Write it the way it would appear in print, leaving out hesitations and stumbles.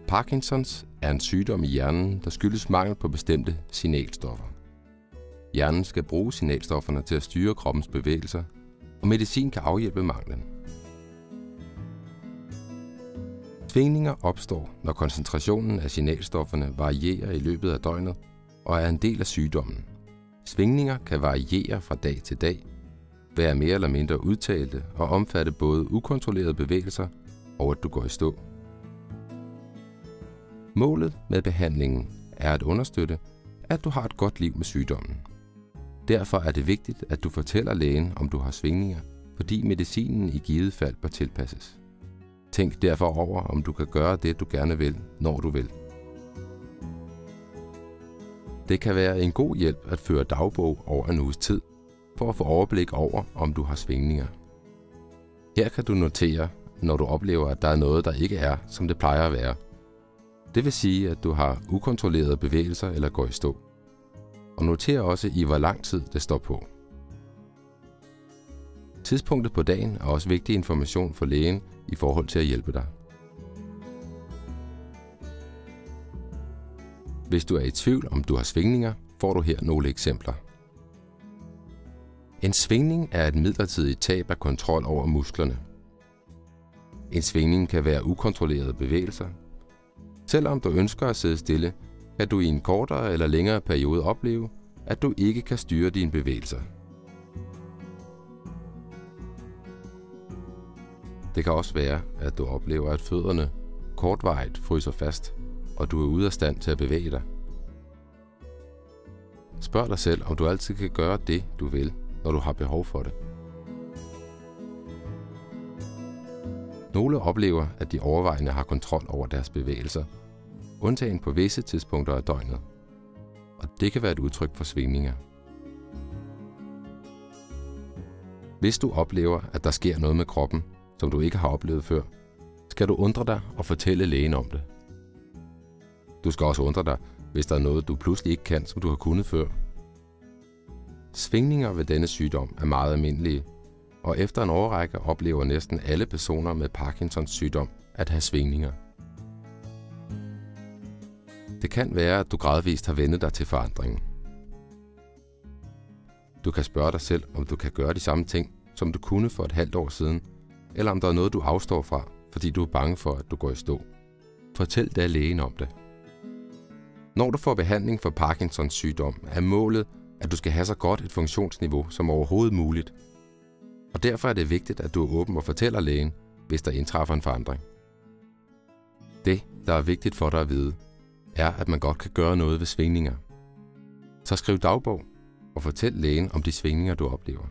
Parkinsons er en sygdom i hjernen, der skyldes mangel på bestemte signalstoffer. Hjernen skal bruge signalstofferne til at styre kroppens bevægelser, og medicin kan afhjælpe manglen. Svingninger opstår, når koncentrationen af signalstofferne varierer i løbet af døgnet og er en del af sygdommen. Svingninger kan variere fra dag til dag, være mere eller mindre udtalte og omfatte både ukontrollerede bevægelser og at du går i stå. Målet med behandlingen er at understøtte, at du har et godt liv med sygdommen. Derfor er det vigtigt, at du fortæller lægen, om du har svingninger, fordi medicinen i givet fald bør tilpasses. Tænk derfor over, om du kan gøre det, du gerne vil, når du vil. Det kan være en god hjælp at føre dagbog over en uges tid, for at få overblik over, om du har svingninger. Her kan du notere, når du oplever, at der er noget, der ikke er, som det plejer at være. Det vil sige, at du har ukontrollerede bevægelser eller går i stå. Og noter også i, hvor lang tid det står på. Tidspunktet på dagen er også vigtig information for lægen i forhold til at hjælpe dig. Hvis du er i tvivl, om du har svingninger, får du her nogle eksempler. En svingning er et midlertidigt tab af kontrol over musklerne. En svingning kan være ukontrollerede bevægelser. Selvom du ønsker at sidde stille, kan du i en kortere eller længere periode opleve, at du ikke kan styre dine bevægelser. Det kan også være, at du oplever, at fødderne kortvarigt fryser fast, og du er ude af stand til at bevæge dig. Spørg dig selv, om du altid kan gøre det, du vil, når du har behov for det. Nogle oplever, at de overvejende har kontrol over deres bevægelser, undtagen på visse tidspunkter af døgnet. Og det kan være et udtryk for svingninger. Hvis du oplever, at der sker noget med kroppen, som du ikke har oplevet før, skal du undre dig og fortælle lægen om det. Du skal også undre dig, hvis der er noget, du pludselig ikke kan, som du har kunnet før. Svingninger ved denne sygdom er meget almindelige, og efter en årrække oplever næsten alle personer med Parkinsons sygdom at have svingninger. Det kan være, at du gradvist har vendt dig til forandringen. Du kan spørge dig selv, om du kan gøre de samme ting, som du kunne for et halvt år siden, eller om der er noget, du afstår fra, fordi du er bange for, at du går i stå. Fortæl da lægen om det. Når du får behandling for Parkinsons sygdom, er målet, at du skal have så godt et funktionsniveau som overhovedet muligt. Og derfor er det vigtigt, at du er åben og fortæller lægen, hvis der indtræffer en forandring. Det, der er vigtigt for dig at vide, er, at man godt kan gøre noget ved svingninger. Så skriv dagbog og fortæl lægen om de svingninger, du oplever.